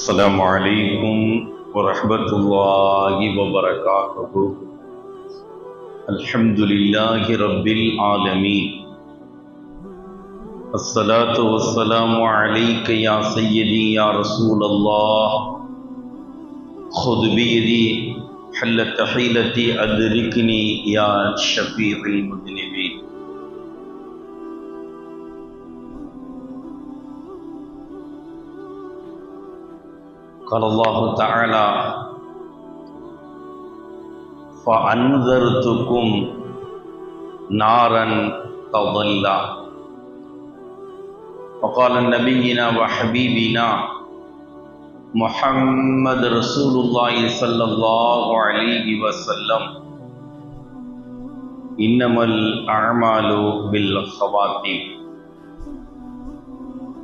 السلام عليكم ورحمة الله وبركاته. الحمد لله رب العالمين. الصلاة والسلام عليك يا سيدي يا رسول الله. خذ بيدي حلت حيلتي أدركني يا شفيع المذنبين. قال الله تعالى: فأنذرتكم نارا تظلّى. وقال نبينا وحبيبنا محمد رسول الله صلى الله عليه وسلم: إنما الأعمال بالخواتيم.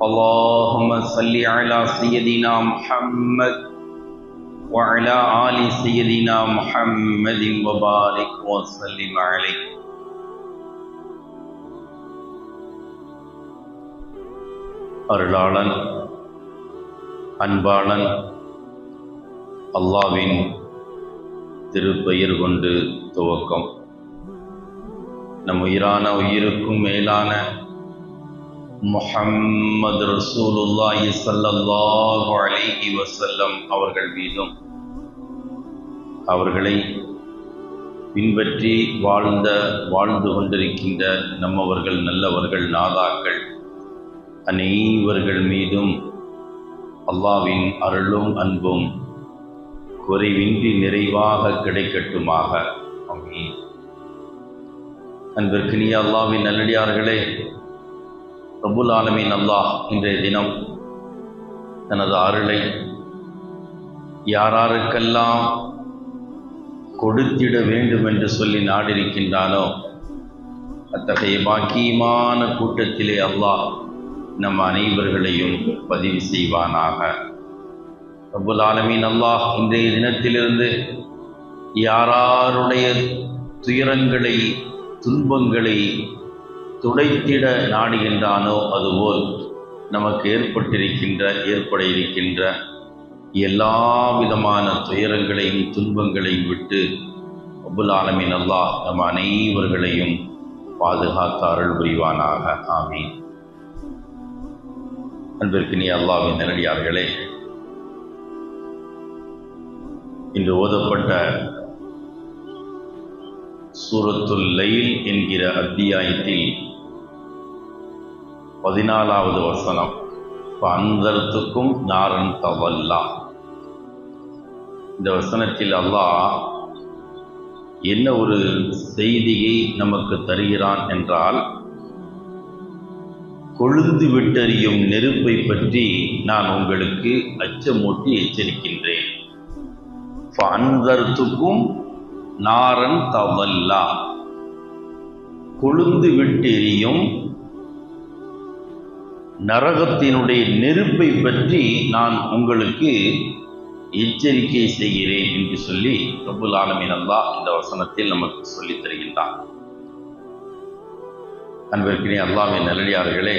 اللهم صل على سيدنا محمد وعلى آل سيدنا محمد وبارك وسلم عليه. அருளாளன் அன்பாளன் அல்லாஹ்வின் திருப்பெயர் கொண்டு துவக்கம். நம் உயிரான உயிருக்கும் மேலான முஹம்மது ரசூலுல்லாஹி ஸல்லல்லாஹு அலைஹி வஸல்லம் அவர்கள் மீதும், அவர்களை பின்பற்றி வாழ்ந்து கொண்டிருக்கின்ற நம்மவர்கள் நல்லவர்கள் நாதாக்கள் அனைவர்கள் மீதும் அல்லாஹ்வின் அருளும் அன்பும் குறைவின்றி நிறைவாக கிடைக்கட்டுமாக. ஆமீன். அன்பிற்கினிய அல்லாஹ்வின் நல்லடியார்களே, ரப்புல் ஆலமீன் அல்லாஹ் இன்றைய தினம் தனது அருளை யாராருக்கெல்லாம் கொடுத்திட வேண்டும் என்று சொல்லி நாடிருக்கின்றானோ அத்தகைய பாக்கியமான கூட்டத்திலே அல்லாஹ் நம் அனைவர்களையும் பதிவு செய்வானாக. ரப்புல் ஆலமீன் அல்லாஹ் இன்றைய தினத்திலிருந்து யாருடைய துயரங்களை துன்பங்களை துடைத்திட நாடுகின்றானோ அதுபோல் நமக்கு ஏற்பட இருக்கின்ற எல்லா விதமான துயரங்களையும் துன்பங்களையும் விட்டு ரப்புல் ஆலமீன் அல்லாஹ் நம் அனைவர்களையும் பாதுகாத்து அருள் புரிவானாக. ஆமீன். அன்பிற்கினிய அல்லாஹ்வின் நல்லடியார்களே, இன்று ஓதப்பட்ட சூரத்துல் லைல் என்கிற அத்தியாயத்தில் 14வது வசனம், அன்தர்த்துக்கும் நாரன் தவல்லா. இந்த வசனத்தில் அல்லாஹ் என்ன ஒரு செய்தியை நமக்கு தருகிறான் என்றால், கொழுந்து விட்டெறியும் நெருப்பை பற்றி நான் உங்களுக்கு அச்சமூட்டி எச்சரிக்கின்றேன். அன்தர்த்துக்கும் நாரன் தவல்லா, கொழுந்து விட்டெறியும் நரகத்தினுடைய நெருப்பை பற்றி நான் உங்களுக்கு எச்சரிக்கை செய்கிறேன் என்று சொல்லி ரப்புல் ஆலமீன் அல்லாஹ் இந்த வசனத்தில் நமக்கு சொல்லித் தருகின்றான். அன்பிற்கினிய அல்லாஹ்வின் நல்லடியார்களே,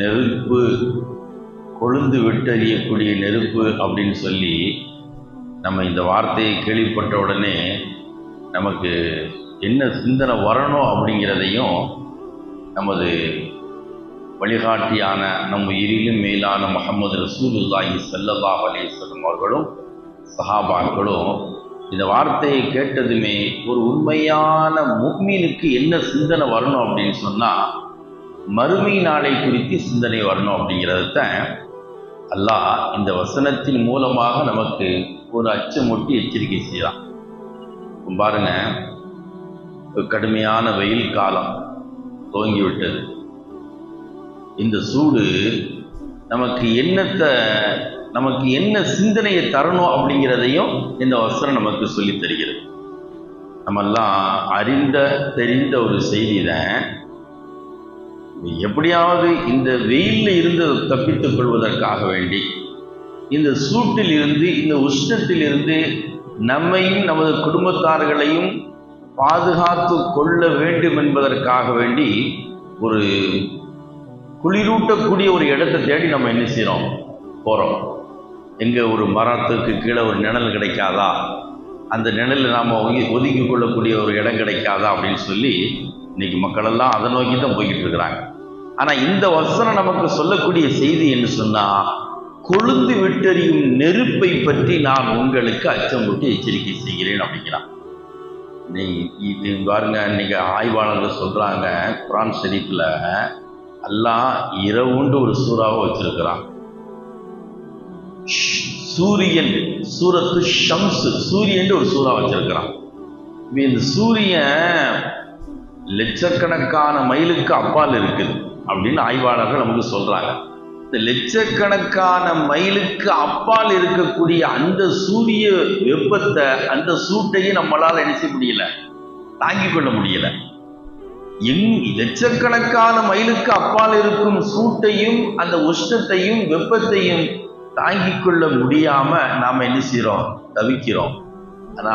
நெருப்பு, கொழுந்து விட்டெறியக்கூடிய நெருப்பு அப்படின்னு சொல்லி நம்ம இந்த வார்த்தையை கேள்விப்பட்ட உடனே நமக்கு என்ன சிந்தனை வரணும் அப்படிங்கிறதையும் நமது வழிகாட்டியான நம் உயிரிலும் மேலான முஹம்மது ரசூலுல்லாஹி ஸல்லல்லாஹு அலைஹி வஸல்லம் அவர்களும் சஹாபாக்களும் இந்த வார்த்தையை கேட்டதுமே ஒரு உண்மையான முஃமினுக்கு என்ன சிந்தனை வரணும் அப்படின்னு சொன்னால், மறுமை நாளை குறித்து சிந்தனை வரணும் அப்படிங்கிறதான் அல்லாஹ் இந்த வசனத்தின் மூலமாக நமக்கு ஒரு அச்சமூட்டி எச்சரிக்கை செய்யலாம். பாருங்க, கடுமையான வெயில் காலம் துவங்கிவிட்டது. இந்த சூடு நமக்கு என்ன சிந்தனையை தரணும் அப்படிங்கிறதையும் இந்த வசனம் நமக்கு சொல்லி தருகிறது. நம்மெல்லாம் தெரிந்த ஒரு செய்தி தான், எப்படியாவது இந்த வெயிலில் இருந்து தப்பித்துக் கொள்வதற்காக வேண்டி, இந்த சூட்டில் இருந்து, இந்த உஷ்ணத்தில் இருந்து நம்மையும் நமது குடும்பத்தார்களையும் பாதுகாத்து கொள்ள வேண்டும் என்பதற்காக வேண்டி ஒரு குளிரூட்டக்கூடிய ஒரு இடத்தை தேடி நம்ம என்ன செய்கிறோம், போகிறோம். எங்கே ஒரு மரத்துக்கு கீழே ஒரு நிழல் கிடைக்காதா, அந்த நிழலில் நாம் ஒதுக்கி கொள்ளக்கூடிய ஒரு இடம் கிடைக்காதா அப்படின்னு சொல்லி இன்னைக்கு மக்களெல்லாம் அதை நோக்கி தான் போய்கிட்டு இருக்கிறாங்க. ஆனால் இந்த வசனம் நமக்கு சொல்லக்கூடிய செய்தி என்ன சொன்னால், கொழுந்து விட்டெறியும் நெருப்பை பற்றி நான் உங்களுக்கு அச்சமூட்டி எச்சரிக்கை செய்கிறேன் அப்படிங்கிறான். இது பாருங்க, இன்னைக்கு ஆய்வாளர்கள் சொல்றாங்க, குர்ஆன் ஷரீஃப்ல அல்லாஹ் இரவுண்டு ஒரு சூறாவை வச்சிருக்கிறான். சூரியன் சூரத்து ஷம்ஸ், சூரியன் ஒரு சூறா வச்சிருக்கிறான். இந்த சூரியன் லட்சக்கணக்கான மைலுக்கு அப்பால் இருக்குது அப்படின்னு ஆய்வாளர்கள் நமக்கு சொல்றாங்க. இந்த லட்சக்கணக்கான மைலுக்கு அப்பால் இருக்கக்கூடிய அந்த சூரிய வெப்பத்தை, அந்த சூட்டையும் நம்மளால நினைச்ச முடியல, தாங்கிக் கொள்ள முடியல. லட்சக்கணக்கான மைலுக்கு அப்பால் இருக்கும் சூட்டையும் அந்த உஷ்ணத்தையும் வெப்பத்தையும் தாங்கிக் கொள்ள முடியாம நாம என்ன செய்யறோம், தவிக்கிறோம். ஆனா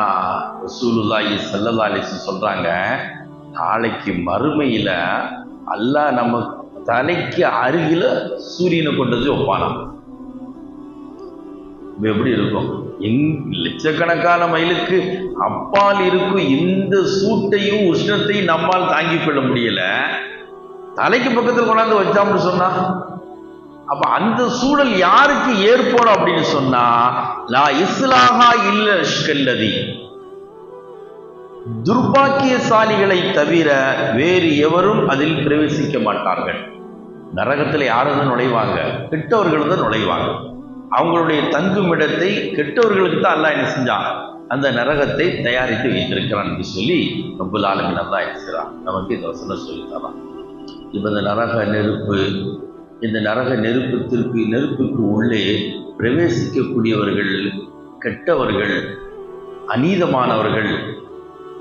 ரசூலுல்லாஹி ஸல்லல்லாஹு அலைஹி வஸல்லம் சொல்றாங்க, நாளைக்கு மறுமையில அல்லாஹ் நம்ம தலைக்கு அருகில சூரியனை கொண்டு வந்து வைப்பானாம். எப்படி இருக்கும்? லட்சக்கணக்கான மைலுக்கு அப்பால் இருக்கும் இந்த சூட்டையும் உஷ்ணத்தையும் நம்மால் தாங்கிக் கொள்ள முடியல, தலைக்கு பக்கத்தில் கொண்டாந்து வச்சாம்னு சொன்னா, அப்ப அந்த சூழல் யாருக்கு ஏற்படும் அப்படின்னு சொன்னா, லா இஸ்லாஹா இல்ல ஷ்கல்லதி, துர்பாக்கியசாலிகளை தவிர வேறு எவரும் அதில் பிரவேசிக்க மாட்டார்கள். நரகத்தில் யாரும் தான் நுழைவாங்க? கெட்டவர்கள் தான் நுழைவாங்க. அவங்களுடைய தங்குமிடத்தை கெட்டவர்களுக்கு தான் அல்லாஹ் என்ன செஞ்சான், அந்த நரகத்தை தயாரித்து வைத்திருக்கிறான் என்று சொல்லி ரப்புல் ஆலமீன் அல்லாஹ் என்ன செய்றான், நமக்கு இந்த வசனம் சொல்லித்தரான். இப்போ இந்த நரக நெருப்பு, இந்த நரக நெருப்புக்கு உள்ளே பிரவேசிக்கக்கூடியவர்கள் கெட்டவர்கள், அநீதமானவர்கள்,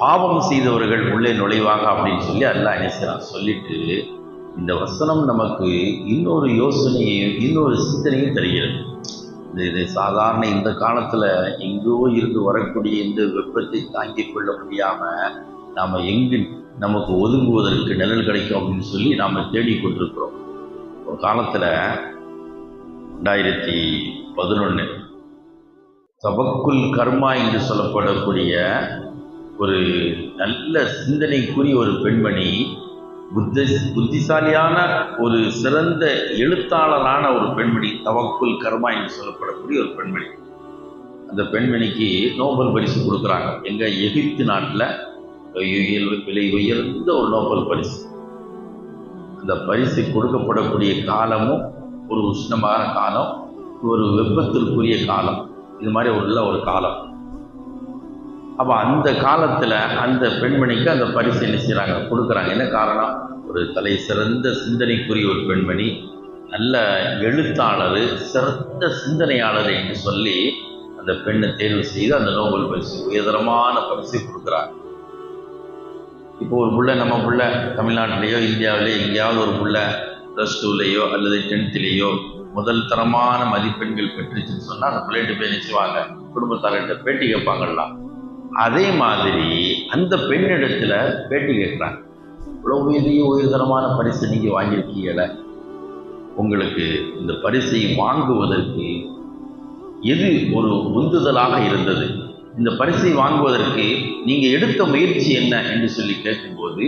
பாவம் செய்தவர்கள் உள்ளே நுழைவாங்க அப்படின்னு சொல்லி அல்லாஹ் என்ன செய்றான் சொல்லிட்டு, இந்த வசனம் நமக்கு இன்னொரு யோசனையும் இன்னொரு சிந்தனையும் தருகிறது. இது சாதாரண இந்த காலத்துல எங்கோ இருந்து வரக்கூடிய இந்த வெப்பத்தை தாங்கிக் கொள்ள முடியாம நாம எங்கு நமக்கு ஒதுங்குவதற்கு நிழல் கிடைக்கும் அப்படின்னு சொல்லி நாம தேடிக்கொண்டிருக்கிறோம். ஒரு காலத்துல 2011 தவக்குல் கர்மா என்று சொல்லப்படக்கூடிய ஒரு நல்ல சிந்தனைக்குரிய ஒரு பெண்மணி, புத்திசாலியான ஒரு சிறந்த எழுத்தாளரான ஒரு பெண்மணி, தவக்குல் கர்மா என்று சொல்லப்படக்கூடிய ஒரு பெண்மணி. அந்த பெண்மணிக்கு நோபல் பரிசு கொடுக்குறாங்க. எங்க எகிப்து நாட்டில் விலை உயர்ந்த ஒரு நோபல் பரிசு. அந்த பரிசு கொடுக்கப்படக்கூடிய காலமும் ஒரு உஷ்ணமான காலம், ஒரு வெப்பத்திற்குரிய காலம், இது மாதிரி உள்ள ஒரு காலம். அப்போ அந்த காலத்தில் அந்த பெண்மணிக்கு அந்த பரிசு என்ன செய்கிறாங்க, கொடுக்குறாங்க. என்ன காரணம்? ஒரு தலை சிறந்த சிந்தனைக்குரிய ஒரு பெண்மணி, நல்ல எழுத்தாளர், சிறந்த சிந்தனையாளர் என்று சொல்லி அந்த பெண்ணை தேர்வு செய்து அந்த நோபல் பரிசு, உயர்தரமான பரிசு கொடுக்குறாங்க. இப்போ ஒரு புள்ள, நம்ம புள்ள தமிழ்நாட்டிலேயோ இந்தியாவிலேயோ எங்கேயாவது ஒரு புள்ள +2லேயோ அல்லது 10லேயோ முதல் தரமான மதிப்பெண்கள் பெற்றுச்சுன்னு சொன்னால் அந்த பிள்ளைகிட்ட போய் நினைச்சுவாங்க, குடும்பத்தார்கிட்ட பேட்டி கேட்பாங்கலாம். அதே மாதிரி அந்த பெண்ணிடத்துல பேட்டி கேட்குறாங்க, இவ்வளவு உயர்தரமான பரிசு நீங்க வாங்கியிருக்கீங்கள, உங்களுக்கு இந்த பரிசை வாங்குவதற்கு எது ஒரு உந்துதலாக இருந்தது, இந்த பரிசை வாங்குவதற்கு நீங்க எடுத்த முயற்சி என்ன என்று சொல்லி கேட்கும்போது,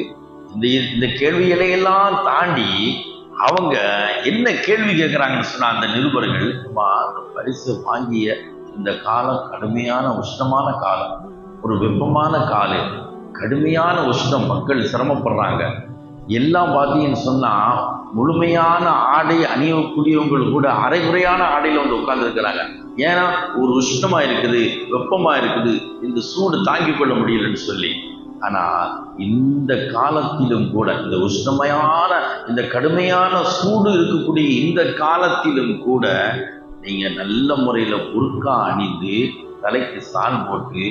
இந்த கேள்விகளையெல்லாம் தாண்டி அவங்க என்ன கேள்வி கேட்குறாங்கன்னு சொன்னா, அந்த நிருபர்கள், அந்த பரிசு வாங்கிய இந்த காலம் கடுமையான உஷ்ணமான காலம், ஒரு வெப்பமான காலம், கடுமையான உஷ்ணம், மக்கள் சிரமப்படுறாங்க. எல்லாம் பார்த்தீங்கன்னு சொன்னா முழுமையான ஆடை அணியக்கூடியவங்க கூட அரைகுறையான ஆடையில வந்து உட்கார்ந்துருக்கிறாங்க. ஏன்னா ஒரு உஷ்ணமா இருக்குது, வெப்பமா இருக்குது, இந்த சூடு தாங்கிக் கொள்ள முடியலன்னு சொல்லி. ஆனா இந்த காலத்திலும் கூட, இந்த உஷ்ணமையான இந்த கடுமையான சூடு இருக்கக்கூடிய இந்த காலத்திலும் கூட நீங்க நல்ல முறையில புர்கா அணிந்து தலைக்கு சான் போட்டு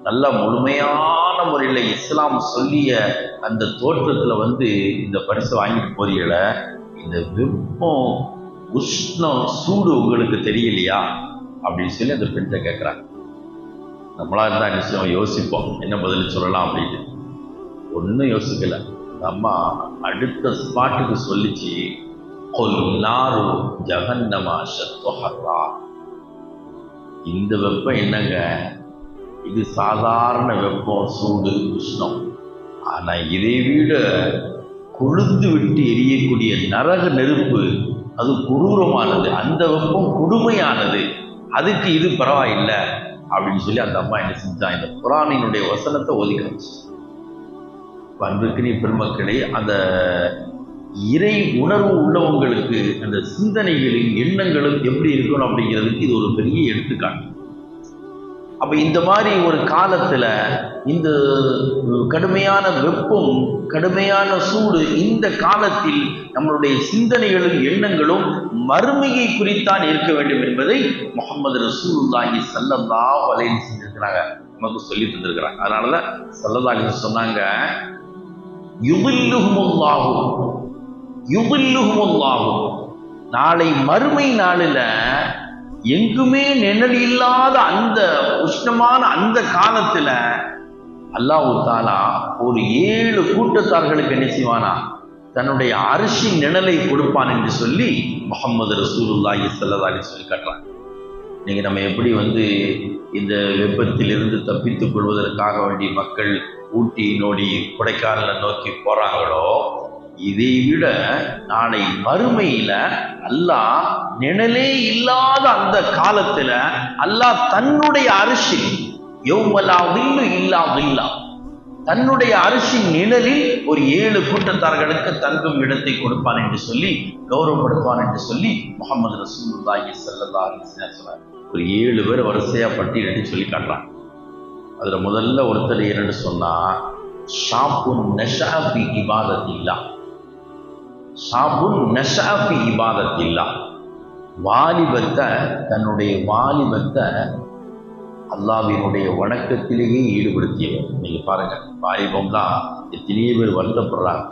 நல்ல முழுமையான முறையில் இஸ்லாம் சொல்லிய அந்த தோற்றத்துல வந்து இந்த பரிசு வாங்கிட்டு போறீங்கள, இந்த வெப்பம் உஷ்ணம் சூடு உங்களுக்கு தெரியலையா அப்படின்னு சொல்லி அந்த பெண்ணை கேட்குறாங்க. நம்மளா இருந்தா நிச்சயம் யோசிப்போம், என்ன பதில் சொல்லலாம் அப்படின்னு. ஒன்றும் யோசிக்கல. அந்த அம்மா அடுத்த ஸ்பாட்டுக்கு சொல்லிச்சு, ஜஹன்னமா ஷத்துஹர்ரா, இந்த வெப்பம் என்னங்க, இது சாதாரண வெப்பம், சூடு, உஷ்ணம். ஆனா இதை விட கொழுந்து விட்டு எரியக்கூடிய நரக நெருப்பு, அது கொடூரமானது, அந்த வெப்பம் கொடுமையானது, அதுக்கு இது பரவாயில்லை அப்படின்னு சொல்லி அந்த அம்மா என்ன செஞ்சா, இந்த குர்ஆனினுடைய வசனத்தை ஒதுக்கிச்சு. அன்புக்குரிய பெருமக்களே, அந்த இறை உணர்வு உள்ளவங்களுக்கு அந்த சிந்தனைகளின் எண்ணங்களும் எப்படி இருக்கணும் அப்படிங்கிறதுக்கு இது ஒரு பெரிய எடுத்துக்காட்டு. அப்ப இந்த மாதிரி ஒரு காலத்துல இந்த கடுமையான வெப்பம், கடுமையான சூடு, இந்த காலத்தில் நம்மளுடைய சிந்தனைகளும் எண்ணங்களும் மறுமையை குறித்தான் இருக்க வேண்டும் என்பதை முஹம்மது ரசூலுல்லாஹி ஸல்லல்லாஹு அலைஹி வஸல்லம் செஞ்சிருக்கிறாங்க, நமக்கு சொல்லி தந்திருக்கிறாங்க. அதனாலதான் ஸல்லல்லாஹு அலைஹி வஸல்லம் சொன்னாங்க, யுதில்லுஹுமுல்லாஹு, நாளை மறுமை நாளில் எங்குமே நிழல் இல்லாத அந்த உஷ்ணமான அந்த காலத்துல அல்லாஹ் தஆலா ஒரு 7 கூட்டத்தார்களுக்கு என்ன செய்வானா, தன்னுடைய அரிசின் நிழலை கொடுப்பான் என்று சொல்லி முஹம்மது ரசூலுல்லாஹி ஸல்லல்லாஹு அலைஹி வஸல்லம் காட்டுறாங்க. நீங்க நம்ம எப்படி இந்த வெப்பத்திலிருந்து தப்பித்துக் கொள்வதற்காக வேண்டி மக்கள் ஊட்டி நோடி கொடைக்கானலை நோக்கி போறாங்களோ, இதை விட நாளை மறுமையில அல்லாஹ் நிழலே இல்லாத அந்த காலத்துல அல்லாஹ் தன்னுடைய அரிசி, யௌமலா தில்லு இல்லா தில்லா, தன்னுடைய அரிசின் நிழலில் ஒரு 7 கூட்டத்தார்களுக்கு தங்கும் இடத்தை கொடுப்பான் என்று சொல்லி கௌரவப்படுத்துவான் என்று சொல்லி முஹம்மது ரசூலுல்லாஹி ஸல்லல்லாஹு அலைஹி வஸல்லம் சொன்னார். ஒரு 7 பேர் வரிசையா பட்டியலிட்டு சொல்லி காட்டுறான். அதுல முதல்ல ஒருத்தர் என்னன்னு சொன்னா, ஷாபுன் நஷா ஃபி இபாதத்தில்லாஹ், ஷாபுன் நஷா ஃபி இபாதத்தில்லாஹ், வாலிபத்தை, தன்னுடைய வாலிபத்தை அல்லாஹ்வினுடைய வணக்கத்திலேயே ஈடுபடுத்தியவர். நீங்க பாருங்க, வாலிபம் தான் எத்தனையோ பேர் வருத்தப்படுறாங்க,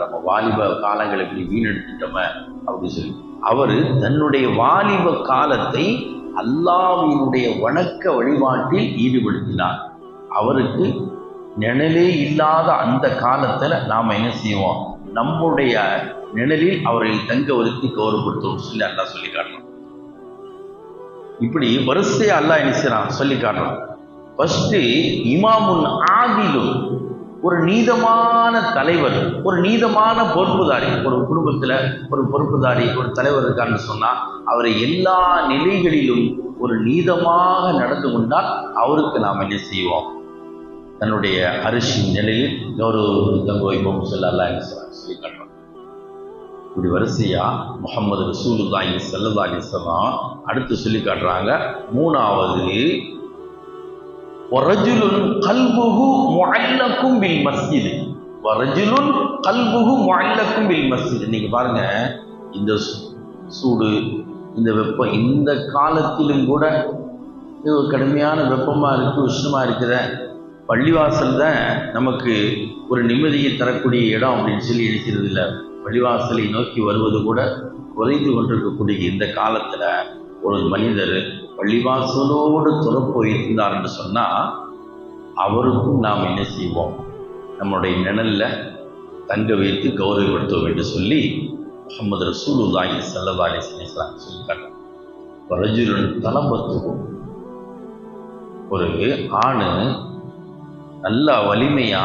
நம்ம வாலிப காலங்களை இப்படி வீணெடுத்துட்டோமே அப்படின்னு சொல்லி. அவரு தன்னுடைய வாலிப காலத்தை அல்லாஹ்வினுடைய வணக்க வழிபாட்டில் ஈடுபடுத்தினார். அவருக்கு நிழலே இல்லாத அந்த காலத்துல நாம என்ன செய்வோம், நம்முடைய நிழலில் அவரை தங்க வருத்தி கௌரவப்படுத்துவோம் சொல்லி அல்லாஹ் சொல்லி காட்டலாம். இப்படி வரிசையா அல்லாஹ் என்ன செய்யறான் சொல்லி காட்டுறான். ஃபர்ஸ்ட் இமாமுன் ஆதிலுன், ஒரு நீதமான தலைவர், ஒரு நீதமான பொறுப்புதாரி. ஒரு குடும்பத்துல ஒரு பொறுப்புதாரி, ஒரு தலைவர் இருக்கான்னு சொன்னா அவரை எல்லா நிலைகளிலும் ஒரு நீதமாக நடந்து கொண்டால் அவருக்கு நாம் என்ன செய்வோம், தன்னுடைய அரிசி நிலையில் தங்க வைப்போம் சொல்ல அல்லாஹ் என்ன செய்யறான் சொல்லி காட்டுறான். இப்படி வரிசையா முஹம்மது ரசூலுல்லாஹி ஸல்லல்லாஹு அலைஹி வஸல்லம் அடுத்து சொல்லி காட்டுறாங்க. மூணாவது, வரஜுலுன் கல்புஹு முஅல்லகும் பில் மஸ்ஜித், வரஜுலுன் கல்புஹு முஅல்லகும் பில் மஸ்ஜித். நீங்க பாருங்க, இந்த சூடு, இந்த வெப்பம், இந்த காலத்திலும் கூட இது கடுமையான வெப்பமா இருக்கு, உஷ்ணமா இருக்கிற பள்ளிவாசல் தான் நமக்கு ஒரு நிம்மதியை தரக்கூடிய இடம் அப்படின்னு சொல்லி இருக்கிறது இல்லை. பள்ளிவாசலை நோக்கி வருவது கூட குறைந்து கொண்டிருக்கக்கூடிய இந்த காலத்துல ஒரு மனிதர் பள்ளிவாசலோடு தொடர்பு வைத்திருந்தார் என்று சொன்னா அவருக்கும் நாம் என்ன செய்வோம், நம்முடைய நிழல்ல தங்க வைத்து கௌரவப்படுத்துவோம் என்று சொல்லி முஹம்மது ரசூலுல்லாஹி ஸல்லல்லாஹு அலைஹி வஸல்லம் சொல்லிட்டாங்க. ரஜுலுன் தலபத்துஹு, ஒரு ஆணு நல்ல வலிமையா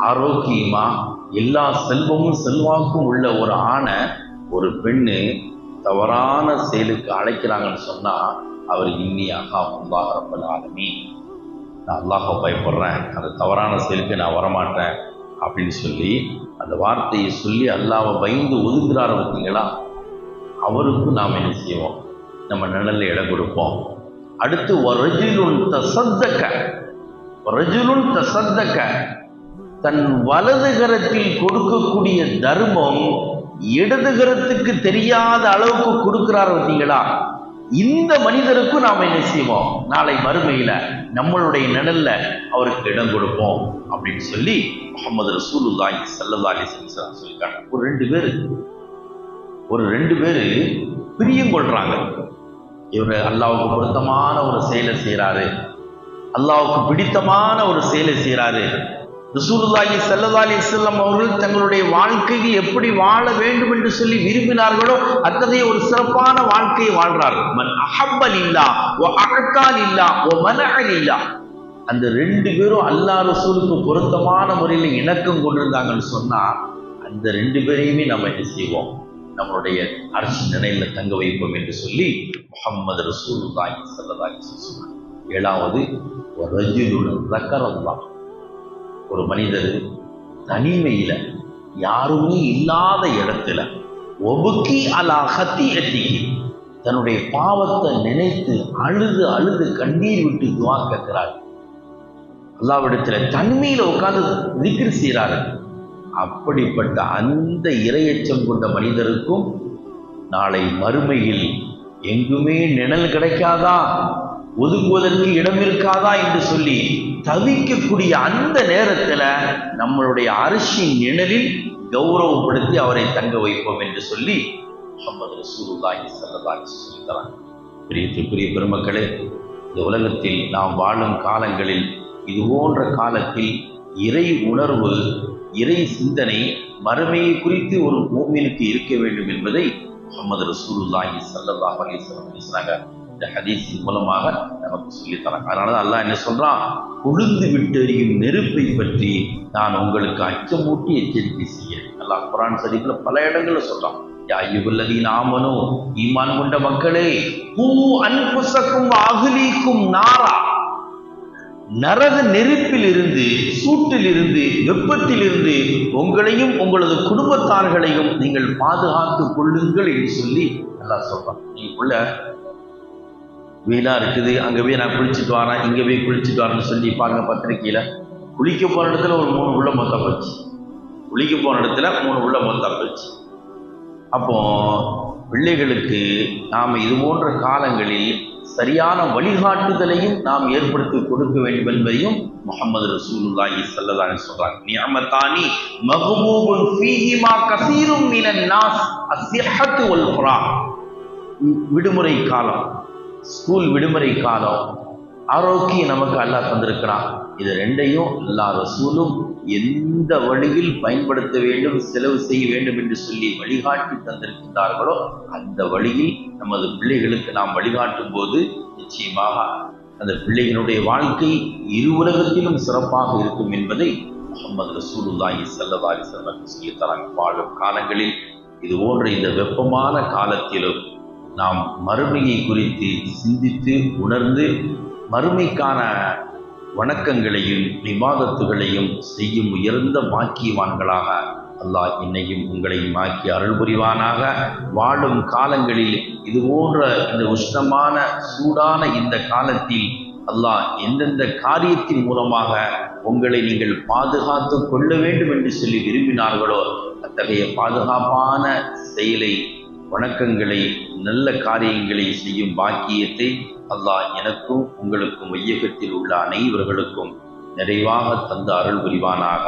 ஆரோக்கியமா எல்லா செல்வமும் செல்வாக்கும் உள்ள ஒரு ஆணை ஒரு பெண்ணு தவறான செயலுக்கு அழைக்கிறாங்கன்னு சொன்னா அவர் இன்னியாக அல்லாஹ் ரப்பல் ஆலமீன், நான் அல்லாஹ்வை பயப்படுறேன், அந்த தவறான செயலுக்கு நான் வரமாட்டேன் அப்படின்னு சொல்லி அந்த வார்த்தையை சொல்லி அல்லாஹ்வை பயந்து ஒதுக்குறாரு பார்த்தீங்களா, அவருக்கும் நாம் என்ன செய்வோம், நம்ம நிழல்ல இடம் கொடுப்போம். அடுத்து வரஜுலுன் தஸத்தக, ரஜுலுன் தஸத்தக, தன் வலதுகரத்தில் கொடுக்கக்கூடிய தர்மம் இடதுகரத்துக்கு தெரியாத அளவுக்கு கொடுக்கிறார் பார்த்தீங்களா, இந்த மனிதருக்கும் நாம் என்ன செய்வோம், நாளை மறுமையில நம்மளுடைய நிழல்ல அவருக்கு இடம் கொடுப்போம் அப்படின்னு சொல்லி முஹம்மது ரசூலுல்லாஹி ஸல்லல்லாஹு அலைஹி வஸல்லம் சொல்லிட்டாங்க. ஒரு ரெண்டு பேரு பிரியம் கொள்றாங்க. இவர் அல்லாஹ்வுக்கு பொருத்தமான ஒரு செயலை செய்யறாரு, அல்லாஹ்வுக்கு பிடித்தமான ஒரு செயலை செய்யறாரு, ரசூலுல்லாஹி ஸல்லல்லாஹு அலைஹி வஸல்லம் அவர்கள் தங்களுடைய வாழ்க்கையில் எப்படி வாழ வேண்டும் என்று சொல்லி விரும்பினார்களோ அத்தகைய ஒரு சிறப்பான வாழ்க்கையை வாழ்றார்கள். மன் அஹப்ப லில்லாஹ் வ அஅதா லில்லாஹ் வ மனஅ லில்லாஹ். அந்த ரெண்டு பேரும் அல்லாஹ் ரசூலுக்கு பொருத்தமான முறையில் இணக்கம் கொண்டிருந்தாங்கன்னு சொன்னா அந்த ரெண்டு பேரையுமே நம்ம என்ன செய்வோம், நம்மளுடைய அரசு நிலையில தங்க வைப்போம் என்று சொல்லி முஹம்மது ரசூலுல்லாஹி ஸல்லல்லாஹு அலைஹி வஸல்லம். ஏழாவது, ஒரு மனிதர் தனிமையில யாருமே இல்லாத இடத்துல ஒபுக்கி அலா ஹத்தியத்திகி, தன்னுடைய பாவத்தை நினைத்து அழுது அழுது கண்ணீர் விட்டு துவா கேட்கிறார். அல்லாஹ்விடத்துல தனிமையில உட்கார்ந்து திக்ர் செய்கிறாரு. அப்படிப்பட்ட அந்த இரையச்சம் கொண்ட மனிதருக்கும் நாளை மறுமையில் எங்குமே நிழல் கிடைக்காதா, ஒதுங்குவதற்கு இடம் இருக்காதா என்று சொல்லி தவிக்கக்கூடிய அந்த நேரத்துல நம்மளுடைய அரிசியின் நிழலில் கௌரவப்படுத்தி அவரை தங்க வைப்போம் என்று சொல்லி முஹம்மது ரசூலுல்லாஹி ஸல்லல்லாஹு அலைஹி வஸல்லம் சொல்லித்தராங்க. பெரிய பெருமக்களே, இந்த உலகத்தில் நாம் வாழும் காலங்களில் இது போன்ற காலத்தில் இறை உணர்வு, இறை சிந்தனை, மறுமையை குறித்து ஒரு மூமினுக்கு இருக்க வேண்டும் என்பதை முஹம்மது ரசூலுல்லாஹி ஸல்லல்லாஹு அலைஹி வஸல்லம் பேசுறாங்க. இந்த ஹதீஸின் மூலமாக நமக்கு சொல்லித்தராங்க. அதனாலதான் அல்லாஹ் என்ன சொல்றான், கொழுந்து விட்டெறியும் நெருப்பை பற்றி நான் உங்களுக்கு அச்சமூட்டி எச்சரிக்கை செய்கிறேன். அல்லாஹ் குர்ஆன் ஷரீஃப்ல பல இடங்கள்ல சொல்றான், யா அய்யுஹல்லதீன ஆமனூ, ஈமான் கொண்ட மக்களே, கூ அன்ஃபுஸக்கும் வ அஹ்லீக்கும் நாரா, நரக நெருப்பில் இருந்து, சூட்டில் இருந்து, வெப்பத்தில் இருந்து உங்களையும் உங்களது குடும்பத்தார்களையும் நீங்கள் பாதுகாத்துக் கொள்ளுங்கள் என்று சொல்லி அல்லாஹ் சொல்றான். நீங்களுள்ள வெயிலா இருக்குது, அங்க போய் நான் குளிச்சுட்டு வரேன், இங்க போய் குளிச்சுட்டு வரேன்னு சொல்லி பாருங்க பத்திரிக்கையில, குளிக்க போன இடத்துல ஒரு 3 உள்ள மொத்தா போச்சு, குளிக்க போன இடத்துல 3 உள்ள மொத்தா போச்சு. அப்போ பிள்ளைகளுக்கு நாம் இது போன்ற காலங்களில் சரியான வழிகாட்டுதலையும் நாம் ஏற்படுத்தி கொடுக்க வேண்டும் என்பதையும் முஹம்மது ரசூலுல்லாஹி ஸல்லல்லாஹு அலைஹி வஸல்லம் சொல்றாங்க. நிஅமத்தானி மக்பூபுன் ஃபீஹிமா கஸீரும் மினன் நாஸ் அஸ்ஸிஹத்து வல் ஃபராஹ். விடுமுறை காலம், ஸ்கூல் விடுமுறை காலம், ஆரோக்கியம் நமக்கு அல்லாஹ் தந்திருக்கிறான். இது ரெண்டையும் அல்லாஹ் ரசூலும் எந்த வழியில் பயன்படுத்த வேண்டும், செலவு செய்ய வேண்டும் என்று சொல்லி வழிகாட்டி தந்திருக்கின்றார்களோ அந்த வழியில் நமது பிள்ளைகளுக்கு நாம் வழிகாட்டும் போது நிச்சயமாக அந்த பிள்ளைகளுடைய வாழ்க்கை இரு உலகத்திலும் சிறப்பாக இருக்கும் என்பதை முஹம்மது ரசூலுல்லாஹி ஸல்லல்லாஹு அலைஹி வஸல்லம் சொல்லித்தராங்க. வாழும் காலங்களில் இது போன்ற இந்த வெப்பமான காலத்திலும் நாம் மறுமையை குறித்து சிந்தித்து உணர்ந்து மறுமைக்கான வணக்கங்களையும் இபாதத்துகளையும் செய்யும் உயர்ந்த பாக்கியவான்களாக அல்லாஹ் என்னையும் உங்களையும் ஆக்கி அருள் புரிவானாக. வாழும் காலங்களில் இது போன்ற இந்த உஷ்ணமான சூடான இந்த காலத்தில் அல்லாஹ் எந்தெந்த காரியத்தின் மூலமாக உங்களை நீங்கள் பாதுகாத்து கொள்ள வேண்டும் என்று சொல்லி விரும்பினார்களோ அத்தகைய பாதுகாப்பான செயலை, வணக்கங்களை, நல்ல காரியங்களை செய்யும் பாக்கியத்தை அல்லாஹ் எனக்கும் உங்களுக்கும் வையகத்தில் உள்ள அனைவர்களுக்கும் நிறைவாக தந்து அருள் புரிவானாக.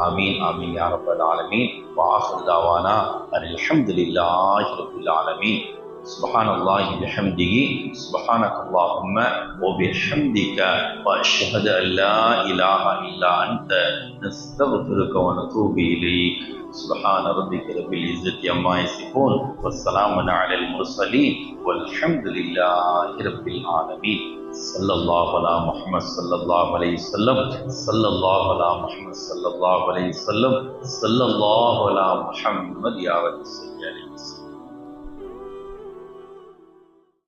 ஆமீன் ஆமீன் யா ரப்பல் ஆலமீன். வஆஹிரு தஅவானா அல்ஹம்துலில்லாஹி ரப்பில் ஆலமீன். சுப்ஹானல்லாஹி வபிஹம்திஹி சுப்ஹானக்கல்லாஹும்ம வபிஹம்திக வஅஷ்ஹது அன் லா இலாஹ இல்லா அன்த நஸ்தக்ஃபிருக வ நதூபு இலைக். سبحان ربك رب العزة عما يصفون والسلام على المرسلين والحمد لله رب العالمين. صلى الله على محمد صلى الله عليه وسلم. صلى الله على محمد صلى الله عليه وسلم. صلى الله على محمد يا رب.